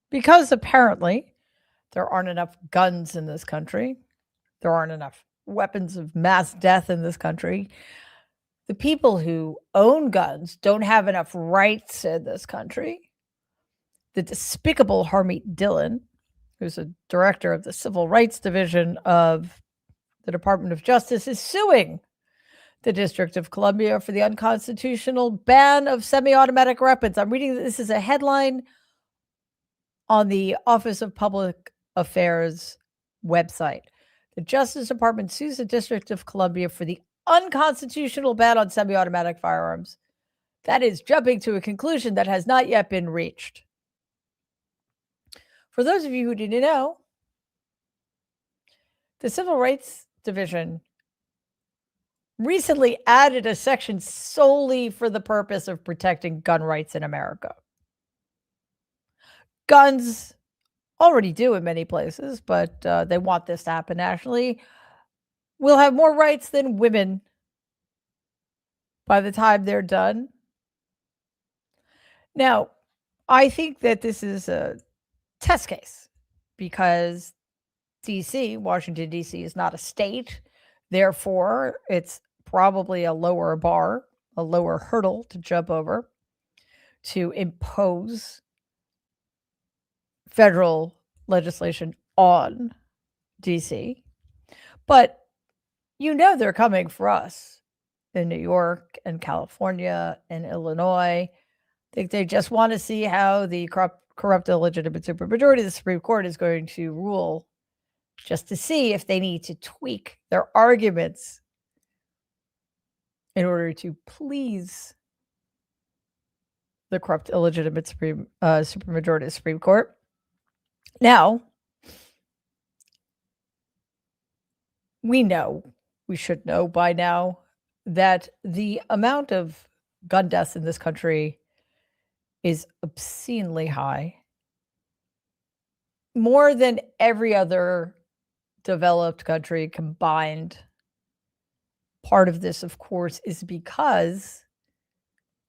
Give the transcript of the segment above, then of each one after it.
Because apparently there aren't enough guns in this country, there aren't enough weapons of mass death in this country. The people who own guns don't have enough rights in this country. The despicable Harmeet Dillon, who's a director of the Civil Rights Division of the Department of Justice, is suing the District of Columbia for the unconstitutional ban of semi-automatic weapons. I'm reading this is a headline on the Office of Public Affairs website. The Justice Department sues the District of Columbia for the unconstitutional ban on semi-automatic firearms. That is jumping to a conclusion that has not yet been reached. For those of you who didn't know, the Civil Rights Division recently added a section solely for the purpose of protecting gun rights in America. Guns already do in many places, but they want this to happen nationally. We'll have more rights than women by the time they're done. Now, I think that this is a test case because DC, Washington, D.C., is not a state. Therefore, it's probably a lower bar, a lower hurdle to jump over to impose federal legislation on DC. But you know they're coming for us in New York and California and Illinois. I think they just want to see how the corrupt illegitimate supermajority of the Supreme Court is going to rule, just to see if they need to tweak their arguments in order to please the corrupt illegitimate supermajority of the Supreme Court. Now, we should know by now that the amount of gun deaths in this country is obscenely high. More than every other developed country combined. Part of this, of course, is because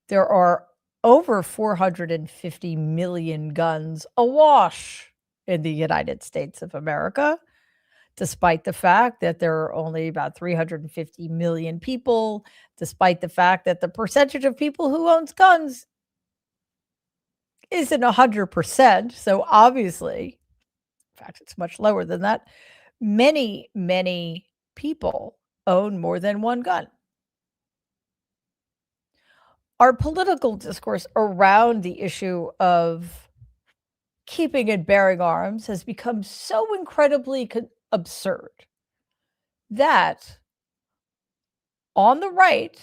there are over 450 million guns awash in the United States of America, despite the fact that there are only about 350 million people, despite the fact that the percentage of people who owns guns isn't 100%. So obviously, in fact, it's much lower than that. Many, many people own more than one gun. Our political discourse around the issue of keeping and bearing arms has become so incredibly absurd that on the right,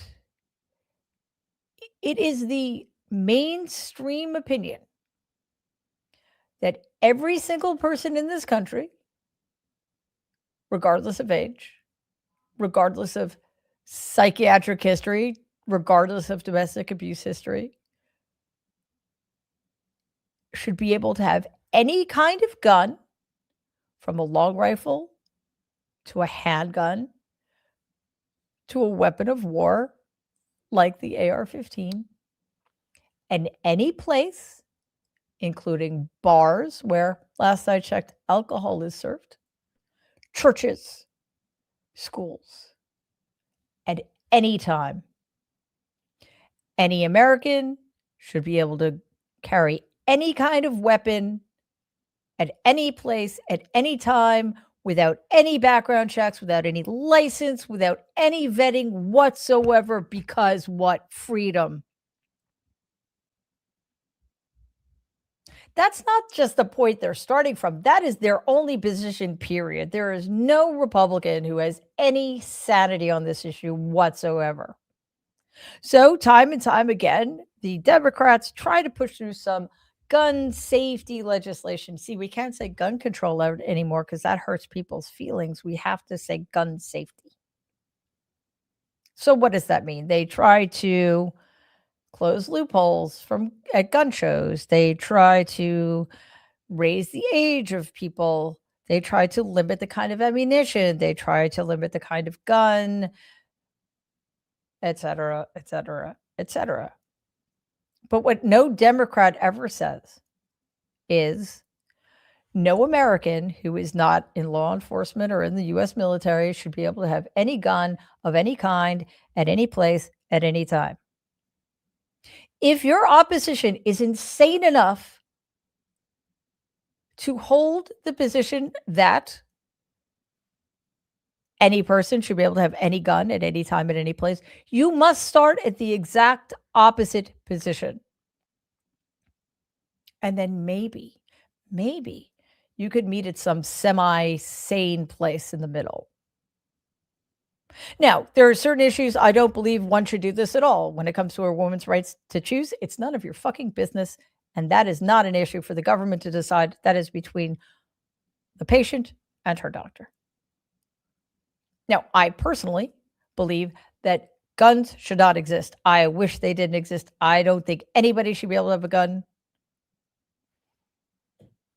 it is the mainstream opinion that every single person in this country, regardless of age, regardless of psychiatric history, regardless of domestic abuse history, should be able to have any kind of gun, from a long rifle to a handgun to a weapon of war like the AR-15, and any place, including bars where, last I checked, alcohol is served, churches, schools, at any time. Any American should be able to carry any kind of weapon at any place, at any time, without any background checks, without any license, without any vetting whatsoever, because what? Freedom. That's not just the point they're starting from. That is their only position, period. There is no Republican who has any sanity on this issue whatsoever. So time and time again, the Democrats try to push through some gun safety legislation. See, we can't say gun control anymore because that hurts people's feelings. We have to say gun safety. So what does that mean? They try to close loopholes at gun shows. They try to raise the age of people. They try to limit the kind of ammunition. They try to limit the kind of gun, et cetera, et cetera, et cetera. But what no Democrat ever says is No American who is not in law enforcement or in the US military should be able to have any gun of any kind at any place at any time. If your opposition is insane enough to hold the position that any person should be able to have any gun at any time, at any place, you must start at the exact opposite position. And then maybe you could meet at some semi-sane place in the middle. Now, there are certain issues I don't believe one should do this at all. When it comes to a woman's rights to choose, it's none of your fucking business. And that is not an issue for the government to decide. That is between the patient and her doctor. Now, I personally believe that guns should not exist. I wish they didn't exist. I don't think anybody should be able to have a gun.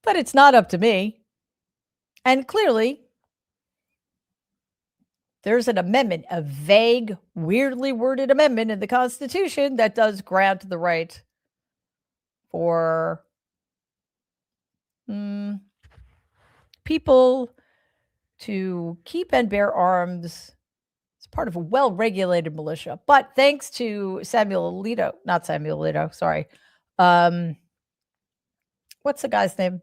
But it's not up to me. And clearly, there's an amendment, a vague, weirdly worded amendment in the Constitution that does grant the right for people to keep and bear arms as part of a well-regulated militia. But thanks to Samuel Alito, not Samuel Alito, sorry. What's the guy's name?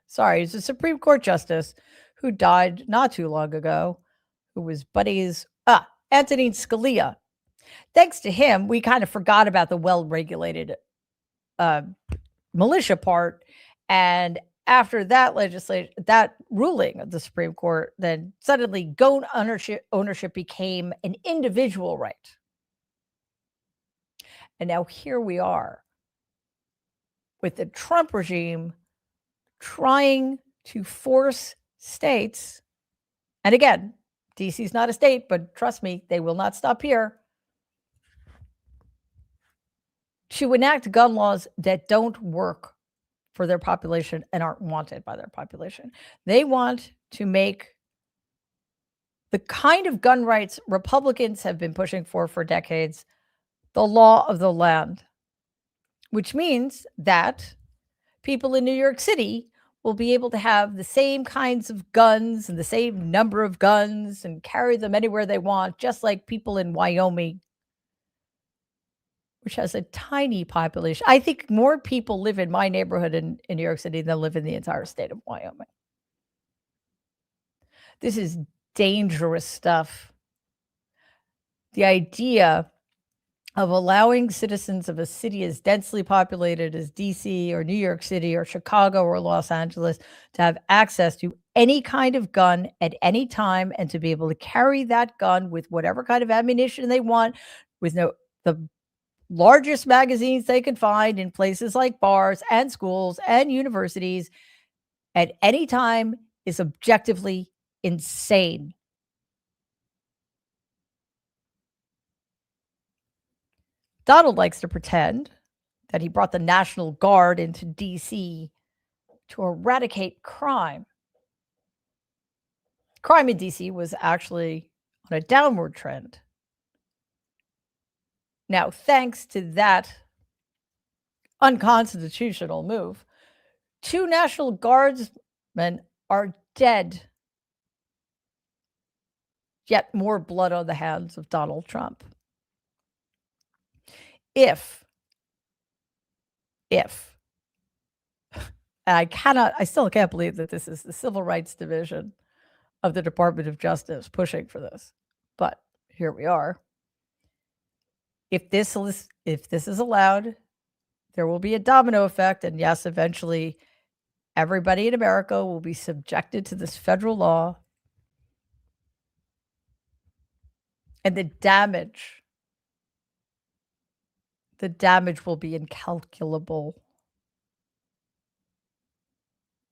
Sorry, he's a Supreme Court justice who died not too long ago, who was buddies. Antonin Scalia. Thanks to him, we kind of forgot about the well-regulated militia part. And after that that ruling of the Supreme Court, then suddenly gun ownership became an individual right. And now here we are with the Trump regime trying to force states, and again, DC is not a state, but trust me, they will not stop here, to enact gun laws that don't work for their population and aren't wanted by their population. They want to make the kind of gun rights Republicans have been pushing for decades the law of the land, which means that people in New York City will be able to have the same kinds of guns and the same number of guns and carry them anywhere they want, just like people in Wyoming, which has a tiny population. I think more people live in my neighborhood in New York City than live in the entire state of Wyoming. This is dangerous stuff. The idea of allowing citizens of a city as densely populated as DC or New York City or Chicago or Los Angeles to have access to any kind of gun at any time and to be able to carry that gun with whatever kind of ammunition they want, with the largest magazines they can find in places like bars and schools and universities at any time, is objectively insane. Donald likes to pretend that he brought the National Guard into DC to eradicate crime. Crime in DC was actually on a downward trend. Now, thanks to that unconstitutional move, 2 National Guardsmen are dead. Yet more blood on the hands of Donald Trump. If I still can't believe that this is the Civil Rights Division of the Department of Justice pushing for this, but here we are. If this is allowed, there will be a domino effect, and yes, eventually everybody in America will be subjected to this federal law, and the damage will be incalculable.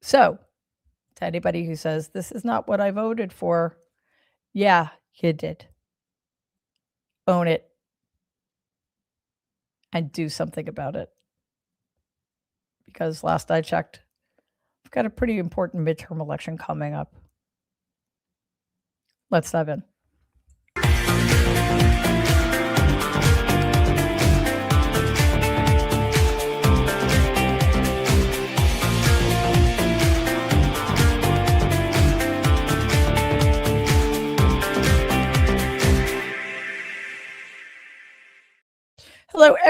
So, to anybody who says, this is not what I voted for, yeah, you did. Own it. And do something about it. Because last I checked, we've got a pretty important midterm election coming up. Let's dive in.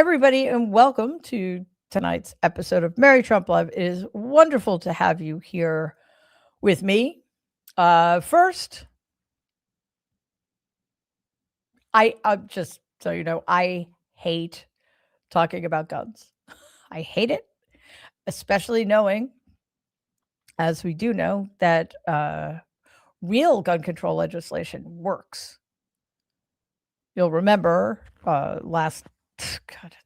everybody, and welcome to tonight's episode of Mary Trump Live. It is wonderful to have you here with me. First, I just so you know, I hate talking about guns. I hate it, especially knowing, as we do know, that real gun control legislation works. You'll remember last God,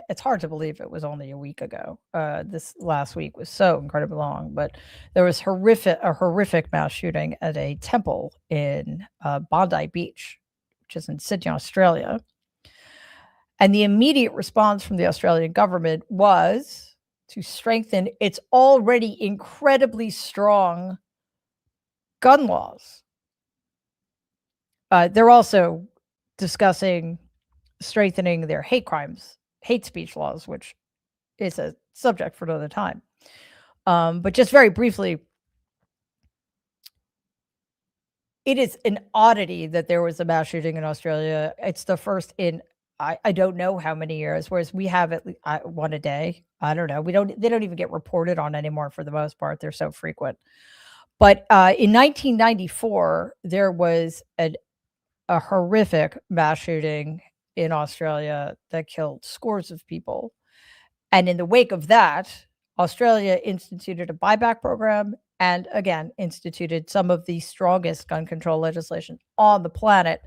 it's hard to believe it was only a week ago. This last week was so incredibly long, but there was a horrific mass shooting at a temple in Bondi Beach, which is in Sydney, Australia. And the immediate response from the Australian government was to strengthen its already incredibly strong gun laws. They're also discussing strengthening their hate speech laws, which is a subject for another time. But just very briefly, it is an oddity that there was a mass shooting in Australia. It's the first in I don't know how many years, whereas we have at least one a day. I don't know. They don't even get reported on anymore for the most part. They're so frequent. But in 1994, there was a horrific mass shooting in Australia that killed scores of people. And in the wake of that, Australia instituted a buyback program and again instituted some of the strongest gun control legislation on the planet.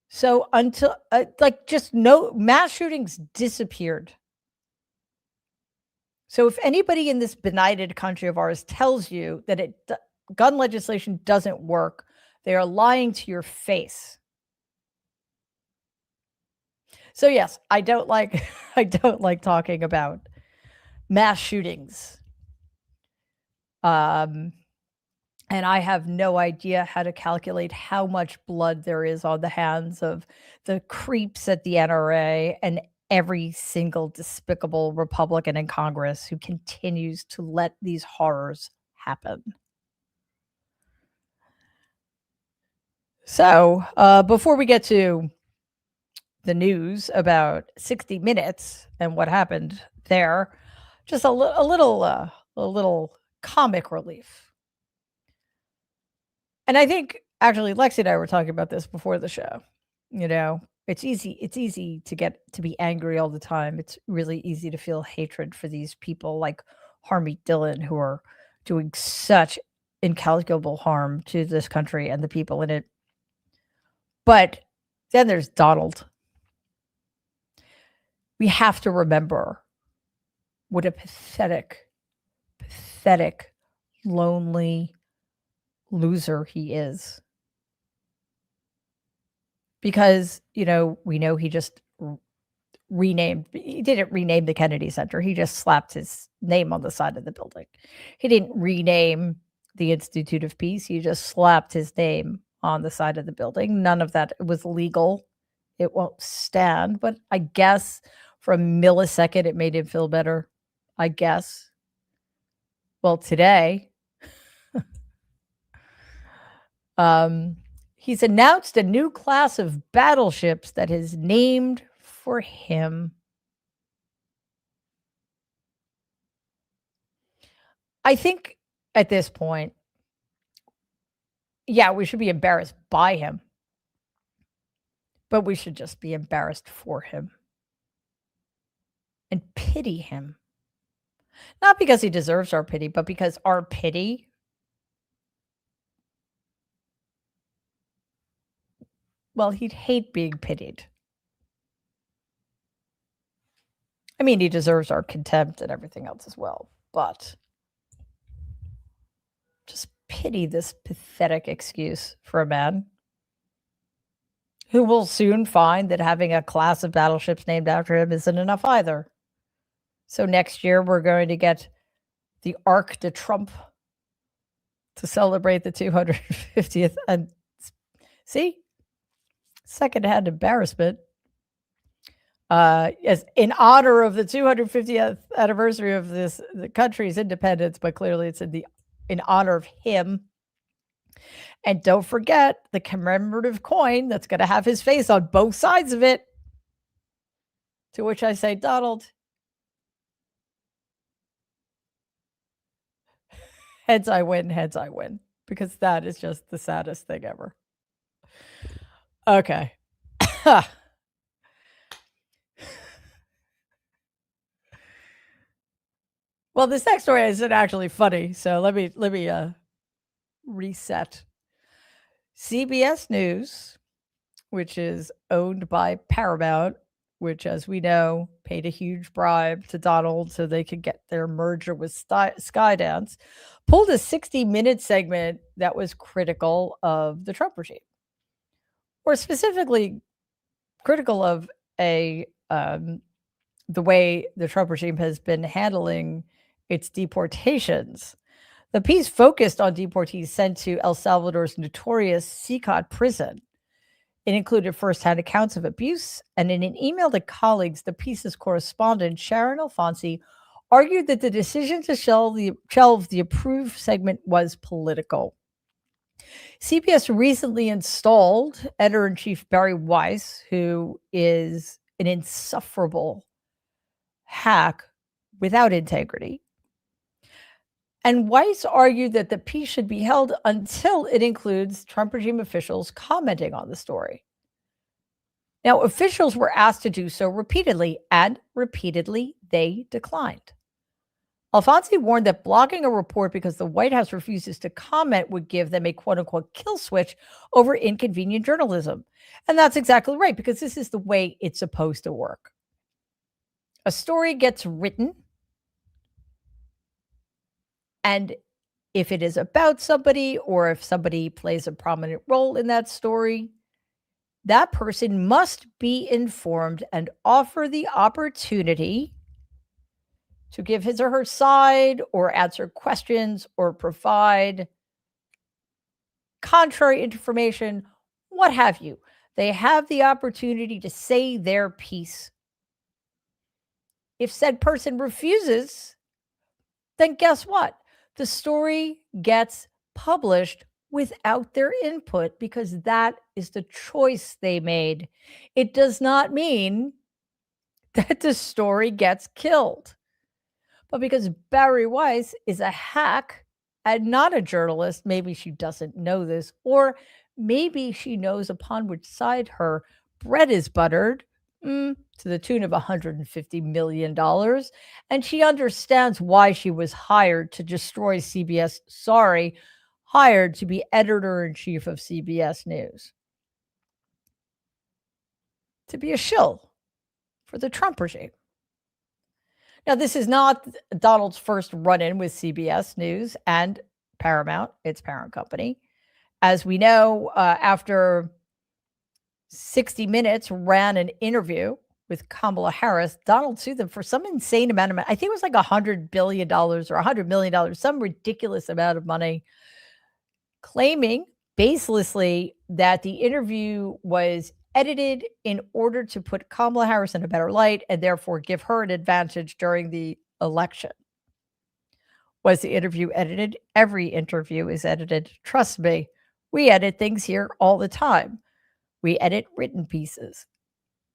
So until just no mass shootings disappeared. So if anybody in this benighted country of ours tells you that gun legislation doesn't work, they are lying to your face. So yes, I don't like talking about mass shootings. And I have no idea how to calculate how much blood there is on the hands of the creeps at the NRA and every single despicable Republican in Congress who continues to let these horrors happen. So, before we get to the news about 60 Minutes and what happened there, just a little comic relief. And I think actually Lexi and I were talking about this before the show. You know, it's easy to be angry all the time. It's really easy to feel hatred for these people like Harmeet Dillon, who are doing such incalculable harm to this country and the people in it. But then there's Donald. We have to remember what a pathetic, lonely loser he is. Because, we know he just he didn't rename the Kennedy Center. He just slapped his name on the side of the building. He didn't rename the Institute of Peace. He just slapped his name on the side of the building. None of that was legal. It won't stand. But I guess for a millisecond, it made him feel better. I guess. Well, today, he's announced a new class of battleships that is named for him. I think at this point, yeah, we should be embarrassed by him, but we should just be embarrassed for him and pity him. Not because he deserves our pity, but because our pity he'd hate being pitied. I mean, he deserves our contempt and everything else as well, but just pity this pathetic excuse for a man who will soon find that having a class of battleships named after him isn't enough either. So next year, we're going to get the Arc de Trump to celebrate the 250th. And see, secondhand embarrassment. As in honor of the 250th anniversary of the country's independence, but clearly it's in honor of him. And don't forget the commemorative coin that's going to have his face on both sides of it. To which I say, Donald, heads I win, because that is just the saddest thing ever. Okay. Well, this next story isn't actually funny, so let me reset. CBS News, which is owned by Paramount, which, as we know, paid a huge bribe to Donald so they could get their merger with Skydance, pulled a 60-minute segment that was critical of the Trump regime, or specifically critical of a the way the Trump regime has been handling its deportations. The piece focused on deportees sent to El Salvador's notorious CCOT prison. It included firsthand accounts of abuse, and in an email to colleagues, the piece's correspondent, Sharon Alfonsi, argued that the decision to shelve the approved segment was political. CBS recently installed editor in chief Barry Weiss, who is an insufferable hack without integrity. And Weiss argued that the piece should be held until it includes Trump regime officials commenting on the story. Now, officials were asked to do so repeatedly, and repeatedly they declined. Alfonsi warned that blocking a report because the White House refuses to comment would give them a quote unquote kill switch over inconvenient journalism. And that's exactly right, because this is the way it's supposed to work. A story gets written, and if it is about somebody, or if somebody plays a prominent role in that story, that person must be informed and offer the opportunity to give his or her side, or answer questions, or provide contrary information, what have you. They have the opportunity to say their piece. If said person refuses, then guess what? The story gets published without their input, because that is the choice they made. It does not mean that the story gets killed. But because Barry Weiss is a hack and not a journalist, maybe she doesn't know this, or maybe she knows upon which side her bread is buttered, to the tune of $150 million. And she understands why she was hired to destroy CBS. Sorry, hired to be editor in chief of CBS News. To be a shill for the Trump regime. Now, this is not Donald's first run-in with CBS News and Paramount, its parent company. As we know, after 60 Minutes ran an interview with Kamala Harris, Donald sued them for some insane amount of money. I think it was like $100 billion or $100 million, some ridiculous amount of money, claiming baselessly that the interview was edited in order to put Kamala Harris in a better light and therefore give her an advantage during the election. Was the interview edited? Every interview is edited. Trust me, we edit things here all the time. We edit written pieces.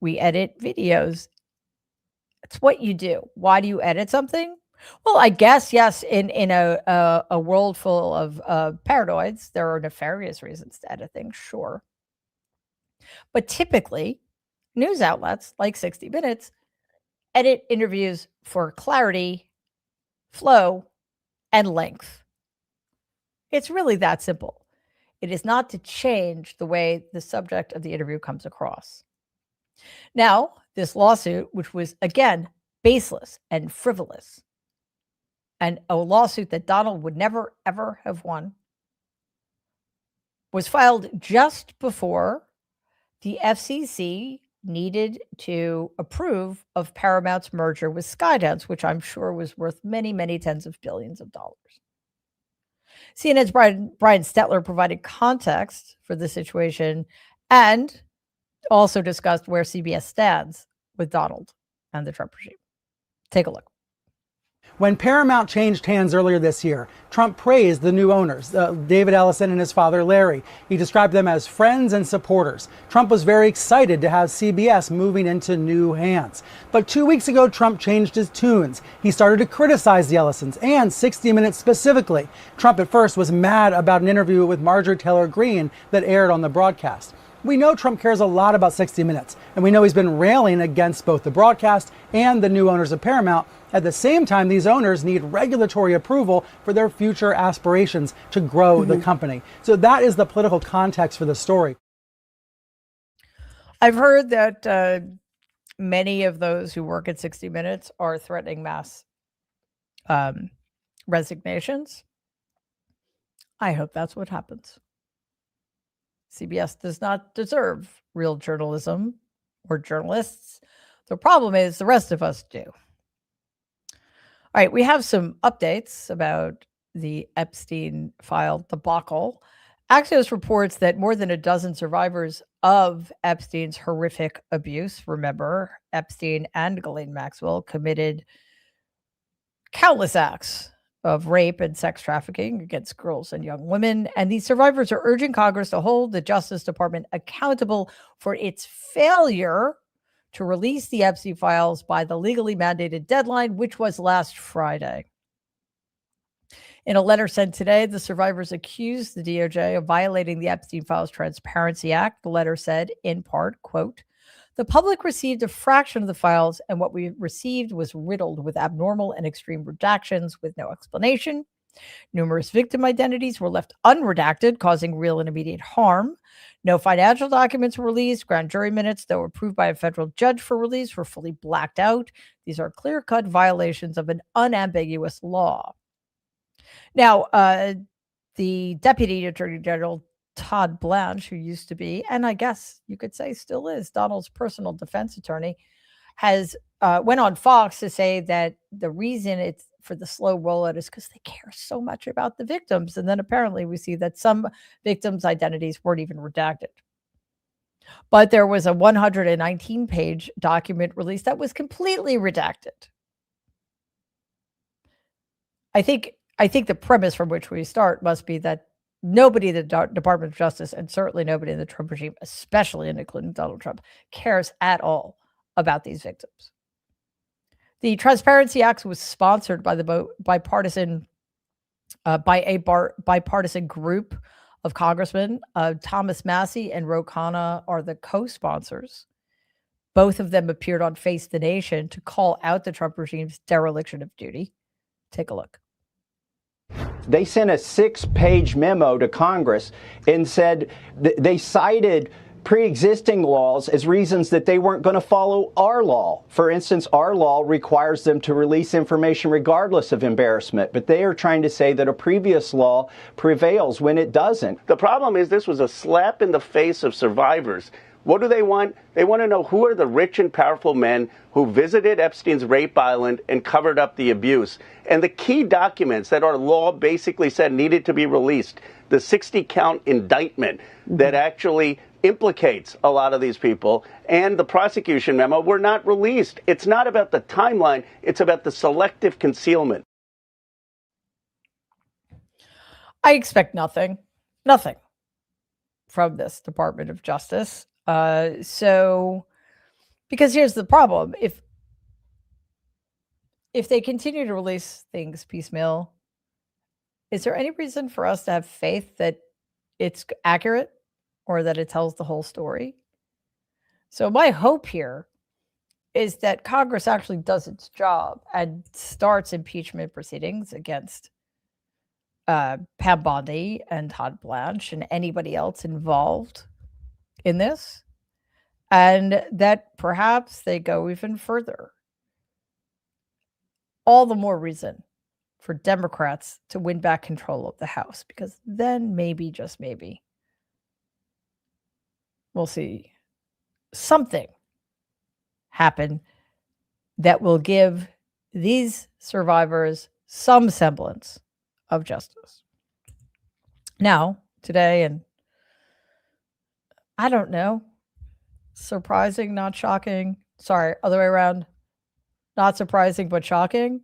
We edit videos. It's what you do. Why do you edit something? Well, I guess, yes, in a world full of paranoids, there are nefarious reasons to edit things, sure. But typically, news outlets like 60 Minutes edit interviews for clarity, flow, and length. It's really that simple. It is not to change the way the subject of the interview comes across. Now, this lawsuit, which was, again, baseless and frivolous, and a lawsuit that Donald would never, ever have won, was filed just before the FCC needed to approve of Paramount's merger with Skydance, which I'm sure was worth many, many tens of billions of dollars. CNN's Brian Stetler provided context for the situation and also discussed where CBS stands with Donald and the Trump regime. Take a look. When Paramount changed hands earlier this year, Trump praised the new owners, David Ellison and his father Larry. He described them as friends and supporters. Trump was very excited to have CBS moving into new hands. But 2 weeks ago, Trump changed his tunes. He started to criticize the Ellisons and 60 Minutes specifically. Trump at first was mad about an interview with Marjorie Taylor Greene that aired on the broadcast. We know Trump cares a lot about 60 Minutes, and we know he's been railing against both the broadcast and the new owners of Paramount. At the same time, these owners need regulatory approval for their future aspirations to grow the company. So that is the political context for the story. I've heard that many of those who work at 60 Minutes are threatening mass resignations. I hope that's what happens. CBS does not deserve real journalism or journalists. The problem is the rest of us do. All right, we have some updates about the Epstein file debacle. Axios reports that more than a dozen survivors of Epstein's horrific abuse, remember, Epstein and Ghislaine Maxwell committed countless acts of rape and sex trafficking against girls and young women. And these survivors are urging Congress to hold the Justice Department accountable for its failure to release the Epstein files by the legally mandated deadline, which was last Friday. In a letter sent today, the survivors accused the DOJ of violating the Epstein Files Transparency Act. The letter said, in part, quote, "The public received a fraction of the files, and what we received was riddled with abnormal and extreme redactions with no explanation. Numerous victim identities were left unredacted, causing real and immediate harm. No financial documents were released. Grand jury minutes that were approved by a federal judge for release were fully blacked out. These are clear-cut violations of an unambiguous law." Now, the Deputy Attorney General Todd Blanche, who used to be, and I guess you could say still is, Donald's personal defense attorney, has went on Fox to say that the reason it's for the slow rollout is because they care so much about the victims. And then apparently we see that some victims' identities weren't even redacted. But there was a 119-page document released that was completely redacted. I think the premise from which we start must be that nobody in the Department of Justice, and certainly nobody in the Trump regime, especially and including Donald Trump, cares at all about these victims. The Transparency Act was sponsored by the bipartisan group of congressmen. Thomas Massey and Ro Khanna are the co-sponsors. Both of them appeared on Face the Nation to call out the Trump regime's dereliction of duty. Take a look. They sent a 6-page memo to Congress and said they cited pre-existing laws as reasons that they weren't going to follow our law. For instance, our law requires them to release information regardless of embarrassment, but they are trying to say that a previous law prevails when it doesn't. The problem is this was a slap in the face of survivors. What do they want? They want to know who are the rich and powerful men who visited Epstein's rape island and covered up the abuse. And the key documents that our law basically said needed to be released, the 60-count indictment that actually implicates a lot of these people, and the prosecution memo were not released. It's not about the timeline. It's about the selective concealment. I expect nothing from this Department of Justice. Because here's the problem. If they continue to release things piecemeal, is there any reason for us to have faith that it's accurate or that it tells the whole story? So my hope here is that Congress actually does its job and starts impeachment proceedings against Pam Bondi and Todd Blanche and anybody else involved in this, and that perhaps they go even further. All the more reason for Democrats to win back control of the House, because then maybe, just maybe, we'll see something happen that will give these survivors some semblance of justice. Now, today, and I don't know, surprising, not shocking. Sorry, other way around. Not surprising, but shocking.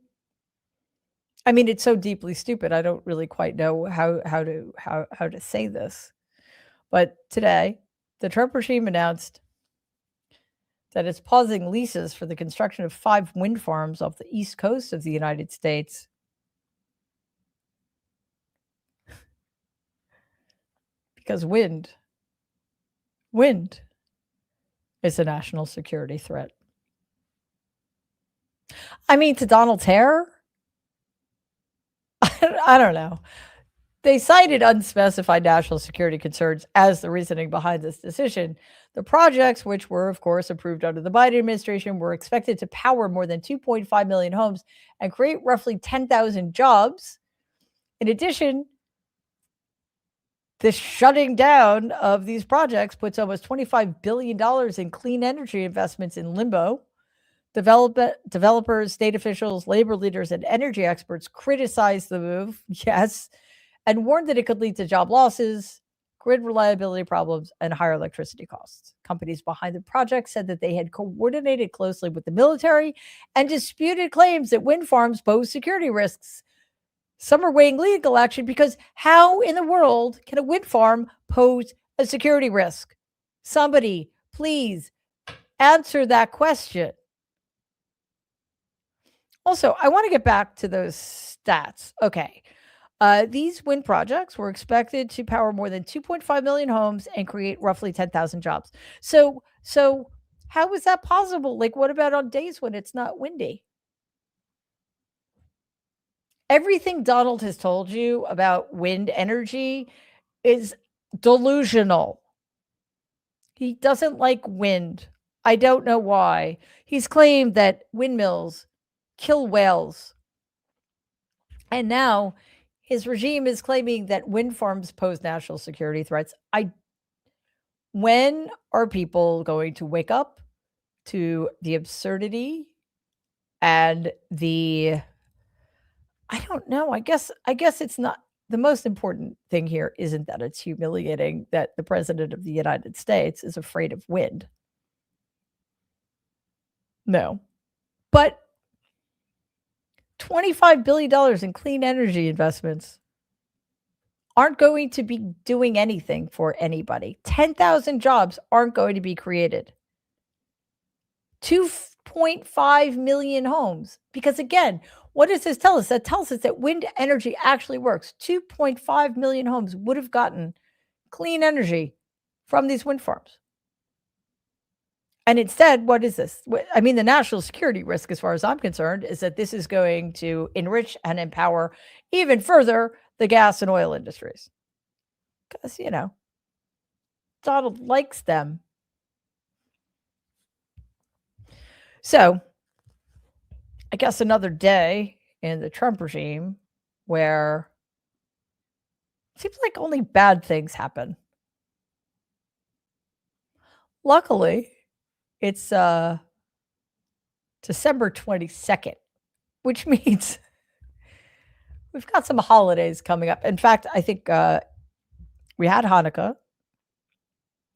I mean, it's so deeply stupid. I don't really quite know how to say this. But today, the Trump regime announced that it's pausing leases for the construction of 5 wind farms off the east coast of the United States. Because wind is a national security threat. I mean, to Donald's hair, I don't know. They cited unspecified national security concerns as the reasoning behind this decision. The projects, which were, of course, approved under the Biden administration, were expected to power more than 2.5 million homes and create roughly 10,000 jobs. In addition, the shutting down of these projects puts almost $25 billion in clean energy investments in limbo. Developers, state officials, labor leaders, and energy experts criticized the move, yes, and warned that it could lead to job losses, grid reliability problems, and higher electricity costs. Companies behind the project said that they had coordinated closely with the military and disputed claims that wind farms pose security risks. Some are weighing legal action because how in the world can a wind farm pose a security risk? Somebody, please answer that question. Also, I want to get back to those stats. Okay. These wind projects were expected to power more than 2.5 million homes and create roughly 10,000 jobs. So how is that possible? Like, what about on days when it's not windy? Everything Donald has told you about wind energy is delusional. He doesn't like wind. I don't know why. He's claimed that windmills kill whales. And now his regime is claiming that wind farms pose national security threats. When are people going to wake up to the absurdity and I don't know. I guess it's not the most important thing here isn't that it's humiliating that the president of the United States is afraid of wind. No. But $25 billion in clean energy investments aren't going to be doing anything for anybody. 10,000 jobs aren't going to be created. 2.5 million homes. Because again, what does this tell us? That tells us that wind energy actually works. 2.5 million homes would have gotten clean energy from these wind farms. And instead, what is this? I mean, the national security risk, as far as I'm concerned, is that this is going to enrich and empower even further the gas and oil industries. Because, Donald likes them. So, I guess another day in the Trump regime where it seems like only bad things happen. Luckily, it's December 22nd, which means we've got some holidays coming up. In fact, I think we had Hanukkah,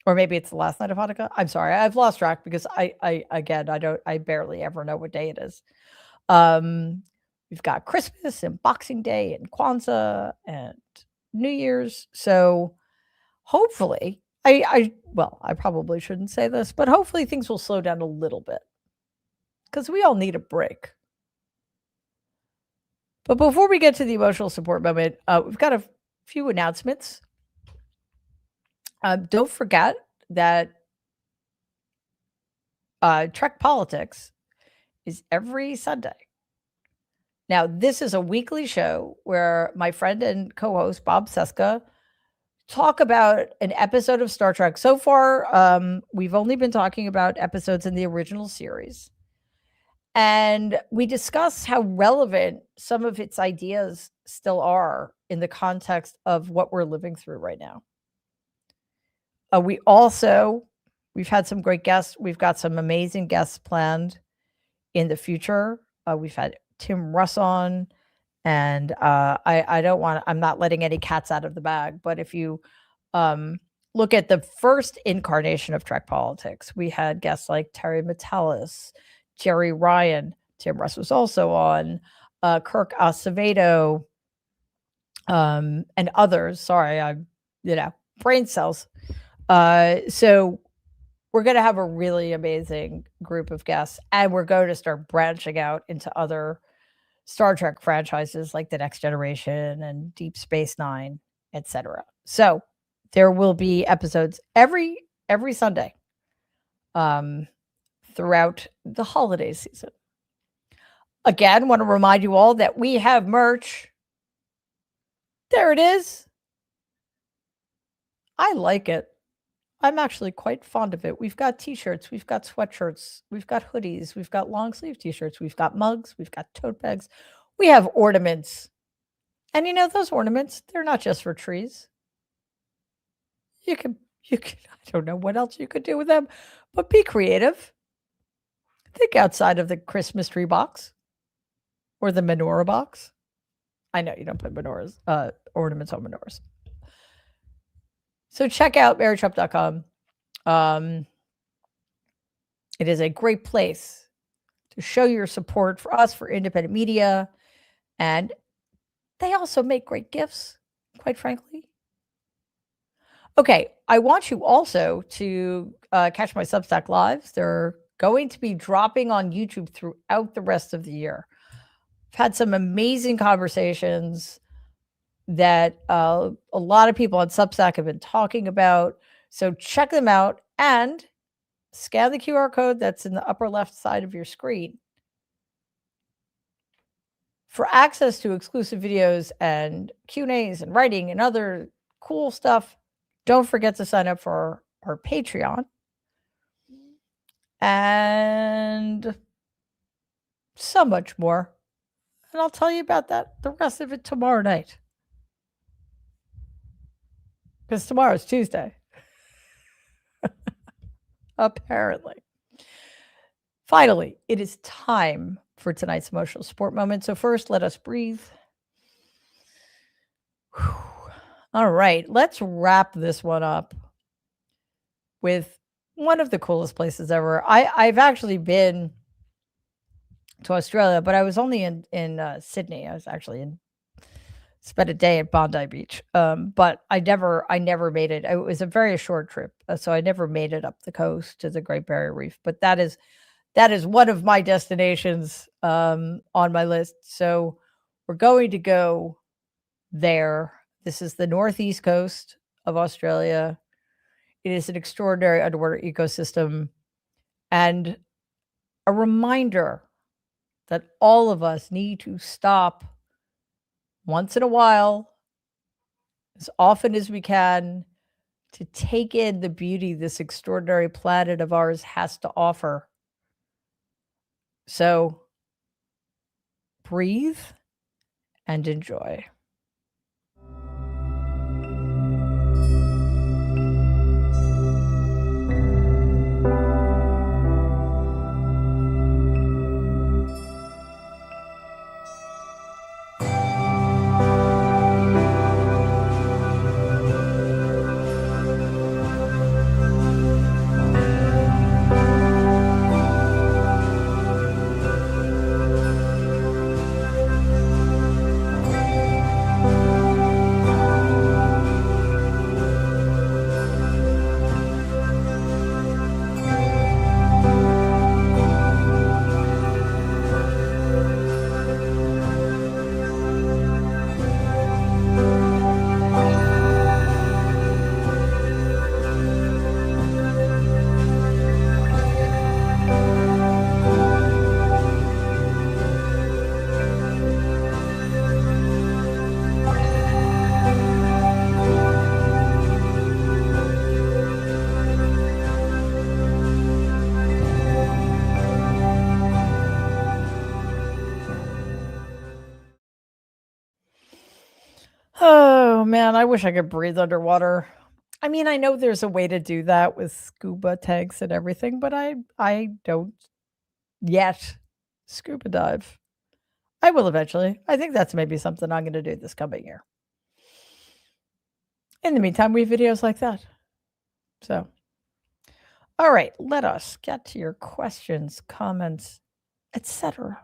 or maybe it's the last night of Hanukkah. I'm sorry, I've lost track because I barely ever know what day it is. We've got Christmas and Boxing Day and Kwanzaa and New Year's. So hopefully, I probably shouldn't say this, but hopefully things will slow down a little bit because we all need a break. But before we get to the emotional support moment, we've got a few announcements. Don't forget that Trek Politics is every Sunday. Now, this is a weekly show where my friend and co-host Bob Seska talk about an episode of Star Trek. So far, we've only been talking about episodes in the original series. And we discuss how relevant some of its ideas still are in the context of what we're living through right now. We've had some great guests. We've got some amazing guests planned in the future. We've had Tim Russ on, and I'm not letting any cats out of the bag, but if you look at the first incarnation of Trek Politics, we had guests like Terry Metalis, Jerry Ryan. Tim Russ was also on. Kirk Acevedo, and others. Sorry, brain cells. So we're going to have a really amazing group of guests, and we're going to start branching out into other Star Trek franchises like The Next Generation and Deep Space Nine, etc. So there will be episodes every Sunday throughout the holiday season. Again, want to remind you all that we have merch. There it is. I like it. I'm actually quite fond of it. We've got t-shirts, we've got sweatshirts, we've got hoodies, we've got long sleeve t-shirts, we've got mugs, we've got tote bags. We have ornaments. And those ornaments, they're not just for trees. You can I don't know what else you could do with them, but be creative. Think outside of the Christmas tree box or the menorah box. I know you don't put ornaments on menorahs. So check out marytrump.com. It is a great place to show your support for us, for independent media. And they also make great gifts, quite frankly. Okay, I want you also to catch my Substack lives. They're going to be dropping on YouTube throughout the rest of the year. I've had some amazing conversations that a lot of people on Substack have been talking about. So check them out and scan the QR code that's in the upper left side of your screen for access to exclusive videos and Q&As and writing and other cool stuff. Don't forget to sign up for our Patreon. And so much more. And I'll tell you about that, the rest of it, tomorrow night. Because tomorrow's Tuesday. Apparently. Finally, it is time for tonight's emotional support moment. So first, let us breathe. Whew. All right, let's wrap this one up with one of the coolest places ever. I've actually been to Australia, but I was only in Sydney. I was actually spent a day at Bondi Beach, but I never made it. It was a very short trip, so I never made it up the coast to the Great Barrier Reef. But that is one of my destinations on my list. So we're going to go there. This is the northeast coast of Australia. It is an extraordinary underwater ecosystem and a reminder that all of us need to stop once in a while, as often as we can, to take in the beauty this extraordinary planet of ours has to offer. So breathe and enjoy. Oh, man, I wish I could breathe underwater. I mean, I know there's a way to do that with scuba tanks and everything, but I don't yet scuba dive. I will eventually. I think that's maybe something I'm going to do this coming year. In the meantime, we have videos like that. So, all right, let us get to your questions, comments, etc.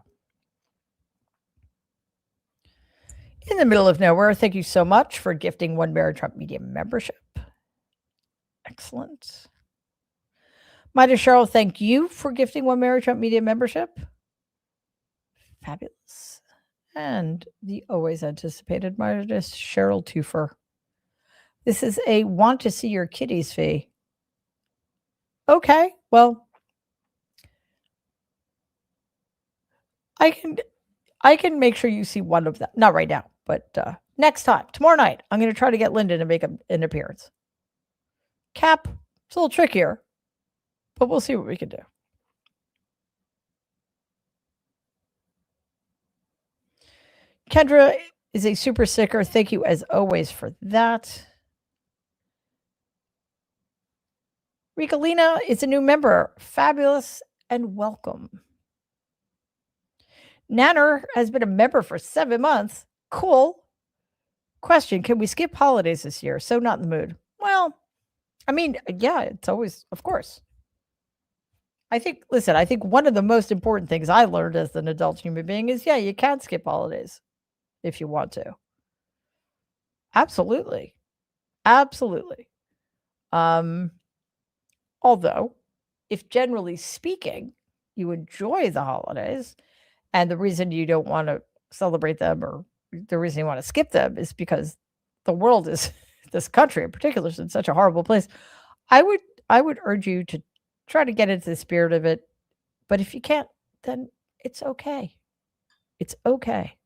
In the middle of nowhere, thank you so much for gifting one Mary Trump Media membership. Excellent. Mida Cheryl, thank you for gifting one Mary Trump Media membership. Fabulous. And the always anticipated Mida Cheryl Twofer. This is a want to see your kitties fee. Okay, well, I can make sure you see one of them. Not right now, but next time, tomorrow night, I'm going to try to get Lyndon to make an appearance. Cap, it's a little trickier, but we'll see what we can do. Kendra is a super sticker. Thank you as always for that. Ricolina is a new member. Fabulous and welcome. Nanner has been a member for 7 months. Cool. Question, can we skip holidays this year? So not in the mood. Well, I mean, yeah, it's always, of course. I think one of the most important things I learned as an adult human being is, yeah, you can skip holidays if you want to. Absolutely. Absolutely. Although, if generally speaking, you enjoy the holidays and the reason you don't want to celebrate them or the reason you want to skip them is because the world is, this country in particular, is in such a horrible place, I would urge you to try to get into the spirit of it. But if you can't, then it's okay. It's okay.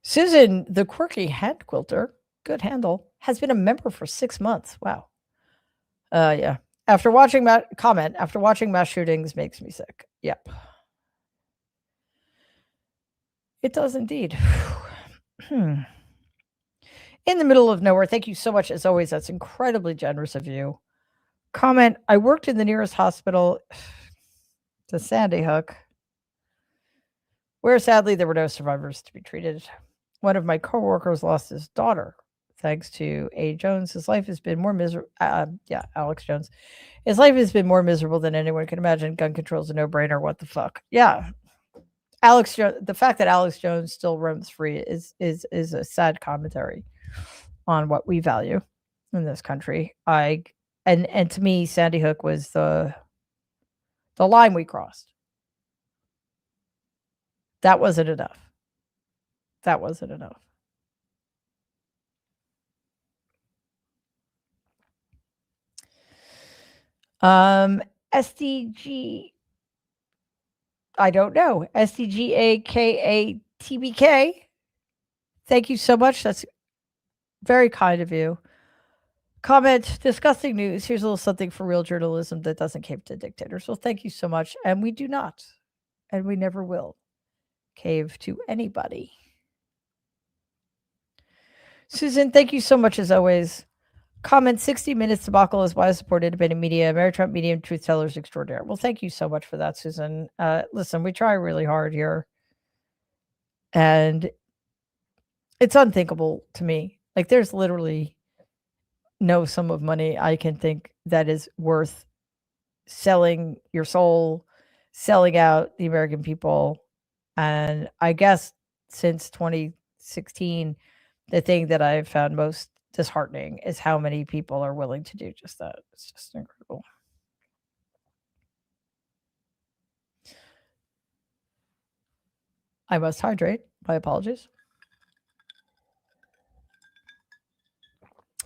Susan, the quirky hand quilter, good handle, has been a member for 6 months. Wow. Yeah. After watching mass shootings makes me sick. Yep. It does indeed. In the middle of nowhere, thank you so much as always. That's incredibly generous of you. Comment, I worked in the nearest hospital to Sandy Hook, where sadly there were no survivors to be treated. One of my coworkers lost his daughter thanks to A. Jones. His life has been more miserable. Alex Jones. His life has been more miserable than anyone can imagine. Gun control's a no-brainer. What the fuck? Yeah. The fact that Alex Jones still roams free is a sad commentary on what we value in this country. And to me, Sandy Hook was the line we crossed. That wasn't enough. That wasn't enough. SDG, I don't know. SDGAKATBK. Thank you so much. That's very kind of you. Comment, disgusting news. Here's a little something for real journalism that doesn't cave to dictators. Well, thank you so much. And we do not, and we never will cave to anybody. Susan, thank you so much as always. Comment, 60 Minutes debacle is why I support independent media, Mary Trump media, and truth tellers extraordinaire. Well, thank you so much for that, Susan. Listen, we try really hard here. And it's unthinkable to me. Like, there's literally no sum of money I can think that is worth selling your soul, selling out the American people. And I guess since 2016, the thing that I've found most disheartening is how many people are willing to do just that. It's just incredible. I must hydrate. My apologies.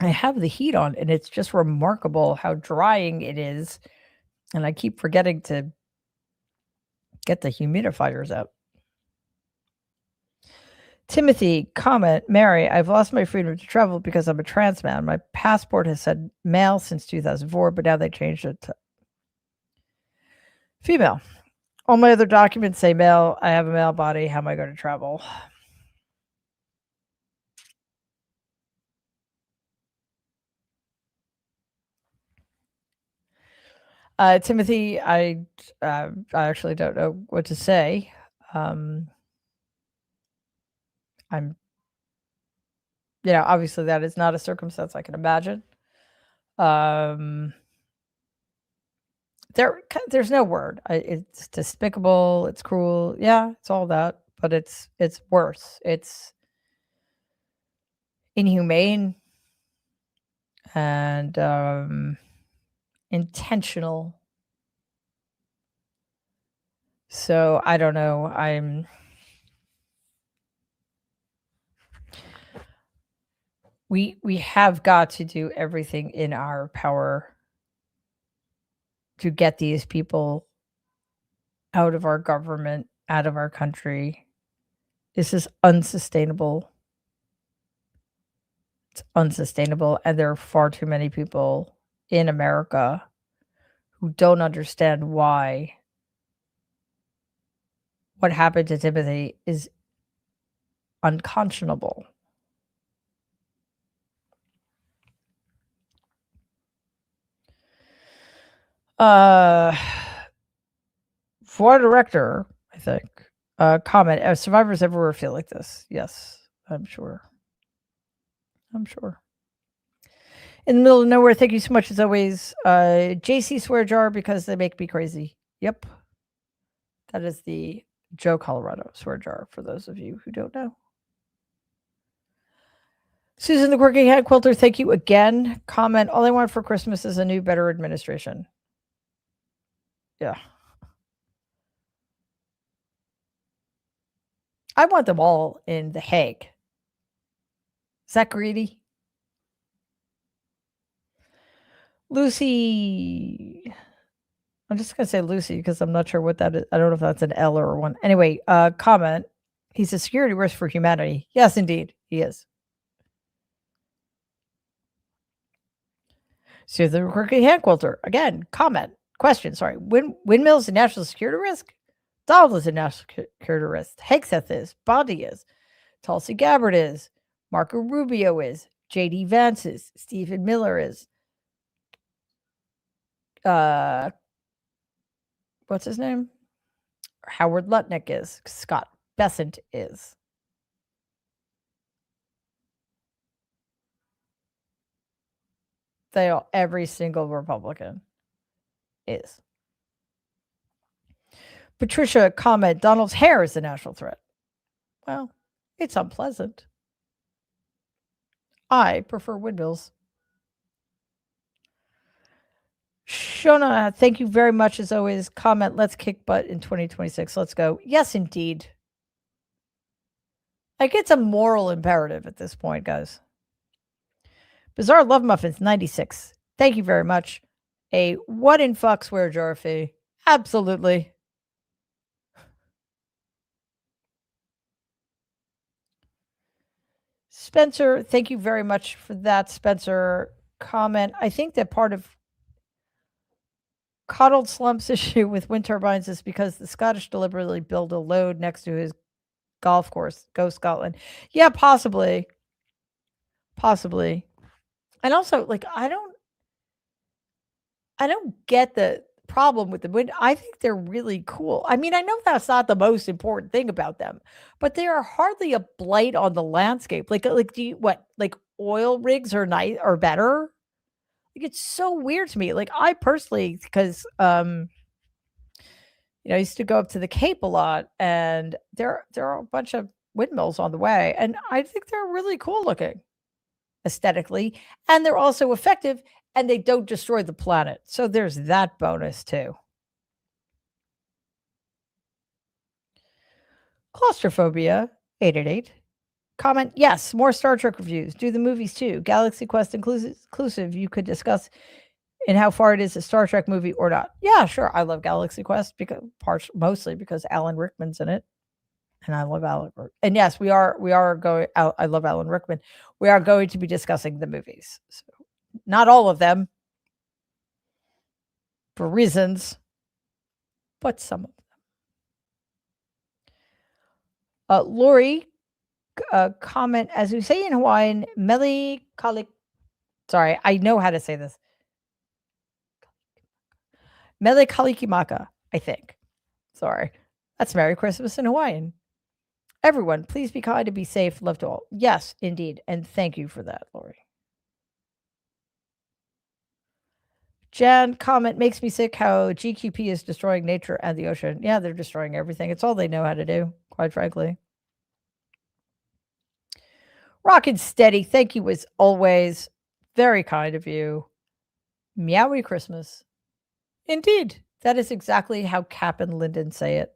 I have the heat on, and it's just remarkable how drying it is. And I keep forgetting to get the humidifiers out. Timothy, comment, Mary, I've lost my freedom to travel because I'm a trans man. My passport has said male since 2004, but now they changed it to female. All my other documents say male. I have a male body. How am I going to travel? Timothy, I actually don't know what to say. Obviously that is not a circumstance I can imagine. There's no word. It's despicable. It's cruel. Yeah, it's all that, but it's worse. It's inhumane and intentional. So I don't know. We have got to do everything in our power to get these people out of our government, out of our country. This is unsustainable. It's unsustainable, and there are far too many people in America who don't understand why what happened to Timothy is unconscionable. Florida director, I think, comment, survivors everywhere feel like this. Yes, I'm sure. I'm sure. In the middle of nowhere, thank you so much as always. JC swear jar because they make me crazy. Yep. That is the Joe Colorado swear jar for those of you who don't know. Susan the Quirky Hat Quilter, thank you again. Comment, all I want for Christmas is a new, better administration. Yeah. I want them all in The Hague. Is that greedy? Lucy. I'm just going to say Lucy because I'm not sure what that is. I don't know if that's an L or one. Anyway, comment. He's a security risk for humanity. Yes, indeed, he is. So the Quirky Hand Quilter. Again, comment. Question, sorry. Windmills a national security risk? Donald is a national security risk. Hegseth is. Bondi is. Tulsi Gabbard is. Marco Rubio is. J.D. Vance is. Stephen Miller is. What's his name? Howard Lutnick is. Scott Bessent is. Every single Republican is. Patricia, comment, Donald's hair is a national threat. Well, it's unpleasant. I prefer windmills. Shona, thank you very much as always. Comment, let's kick butt in 2026. Let's go. Yes, indeed. Like, it's a moral imperative at this point, guys. Bizarre Love Muffins, 96. Thank you very much. A what in fuck swear jar fee. Absolutely. Spencer, thank you very much for that, Spencer. Comment. I think that part of Coddled Slump's issue with wind turbines is because the Scottish deliberately build a load next to his golf course. Go Scotland. Yeah, possibly. Possibly. And also, like, I don't get the problem with the wind. I think they're really cool. I mean, I know that's not the most important thing about them, but they are hardly a blight on the landscape. Like do you like oil rigs are nice or better? Like, it's so weird to me. Like, I personally, because I used to go up to the Cape a lot, and there are a bunch of windmills on the way, and I think they're really cool looking aesthetically, and they're also effective, and they don't destroy the planet. So there's that bonus too. Claustrophobia 888. Comment, yes, more Star Trek reviews. Do the movies too. Galaxy Quest inclusive. You could discuss in how far it is a Star Trek movie or not. Yeah, sure. I love Galaxy Quest mostly because Alan Rickman's in it. And I love Alan Rickman. And yes, we are going out. I love Alan Rickman. We are going to be discussing the movies. So not all of them for reasons, but some of them. Lori, comment, as we say in Hawaiian, meli kalik. Sorry, I know how to say this. Mele kalikimaka, I think. Sorry. That's Merry Christmas in Hawaiian. Everyone, please be kind and be safe. Love to all. Yes, indeed. And thank you for that, Lori. Jan comment makes me sick how GQP is destroying nature and the ocean. Yeah, they're destroying everything. It's all they know how to do, quite frankly. Rockin' steady. Thank you as always. Very kind of you. Meowy Christmas. Indeed. That is exactly how Cap and Lyndon say it.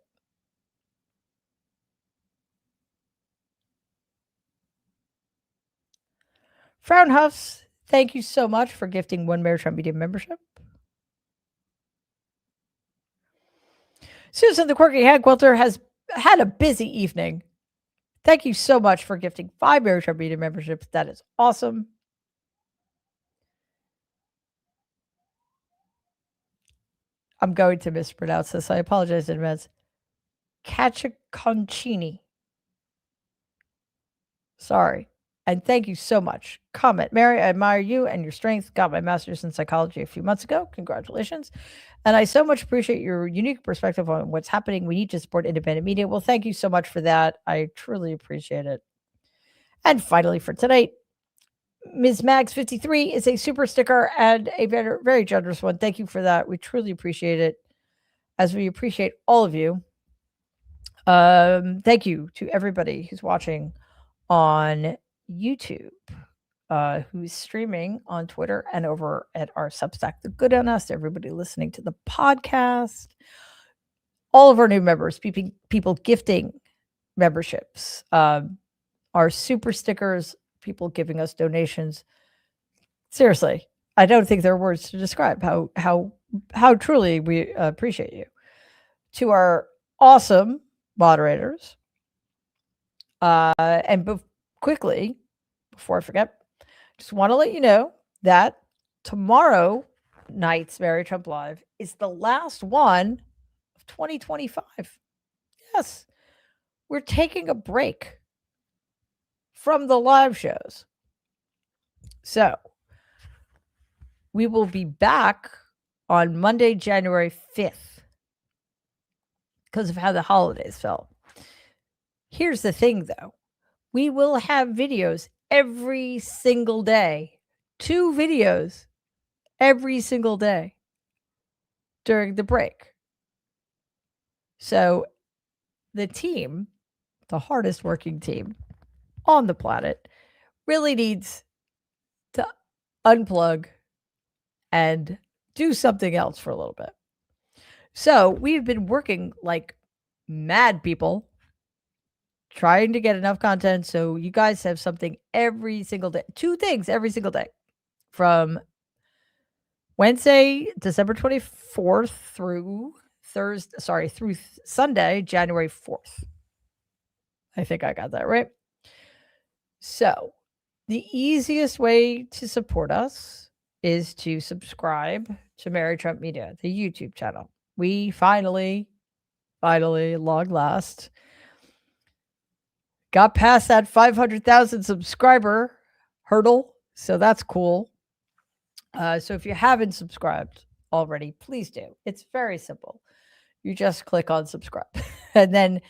Frown Huffs, thank you so much for gifting one Mayor Trump Media membership. Susan the Quirky Hand Quilter has had a busy evening. Thank you so much for gifting 5 Mayor Trump Media memberships. That is awesome. I'm going to mispronounce this. I apologize in advance. Caciconcini. Sorry. And thank you so much. Comment, Mary, I admire you and your strength. Got my master's in psychology a few months ago. Congratulations. And I so much appreciate your unique perspective on what's happening. We need to support independent media. Well, thank you so much for that. I truly appreciate it. And finally, for tonight, Ms. Mags53 is a super sticker and a very, very generous one. Thank you for that. We truly appreciate it, as we appreciate all of you. Thank you to everybody who's watching on YouTube, who's streaming on Twitter and over at our Substack, The Good on Us, everybody listening to the podcast, all of our new members, people gifting memberships, our super stickers, people giving us donations. Seriously, I don't think there are words to describe how truly we appreciate you. To our awesome moderators, and quickly, before I forget, just want to let you know that tomorrow night's Mary Trump Live is the last one of 2025. Yes, we're taking a break from the live shows. So we will be back on Monday, January 5th, because of how the holidays fell. Here's the thing, though. We will have videos every single day. 2 videos every single day during the break. So the team, the hardest working team on the planet, really needs to unplug and do something else for a little bit. So we've been working like mad people, trying to get enough content so you guys have something every single day. 2 things every single day, from Wednesday, December 24th through Sunday, January 4th. I think I got that right. So the easiest way to support us is to subscribe to Mary Trump Media, the YouTube channel. We finally, long last, got past that 500,000 subscriber hurdle. So that's cool. So if you haven't subscribed already, please do. It's very simple. You just click on subscribe. And then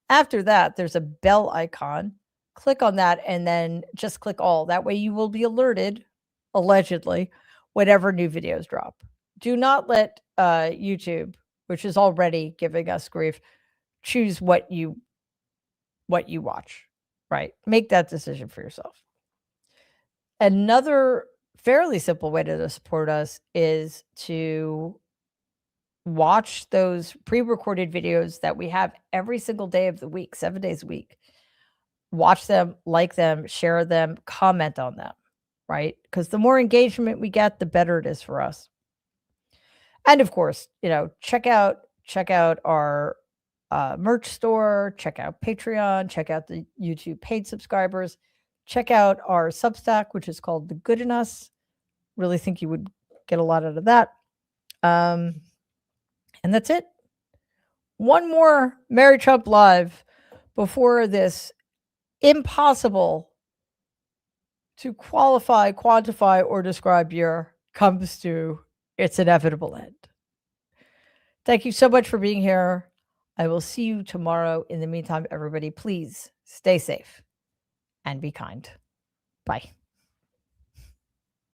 after that, there's a bell icon. Click on that and then just click all. That way you will be alerted, allegedly, whenever new videos drop. Do not let YouTube, which is already giving us grief, choose what you watch, right? Make that decision for yourself. Another fairly simple way to support us is to watch those pre-recorded videos that we have every single day of the week, 7 days a week. Watch them, like them, share them, comment on them, right? Because the more engagement we get, the better it is for us. And of course, check out our merch store, check out Patreon, check out the YouTube paid subscribers, check out our Substack, which is called The Good in Us. Really think you would get a lot out of that. And that's it. One more Mary Trump Live before this impossible to qualify, quantify, or describe year comes to its inevitable end. Thank you so much for being here. I will see you tomorrow. In the meantime, everybody, please stay safe and be kind. Bye.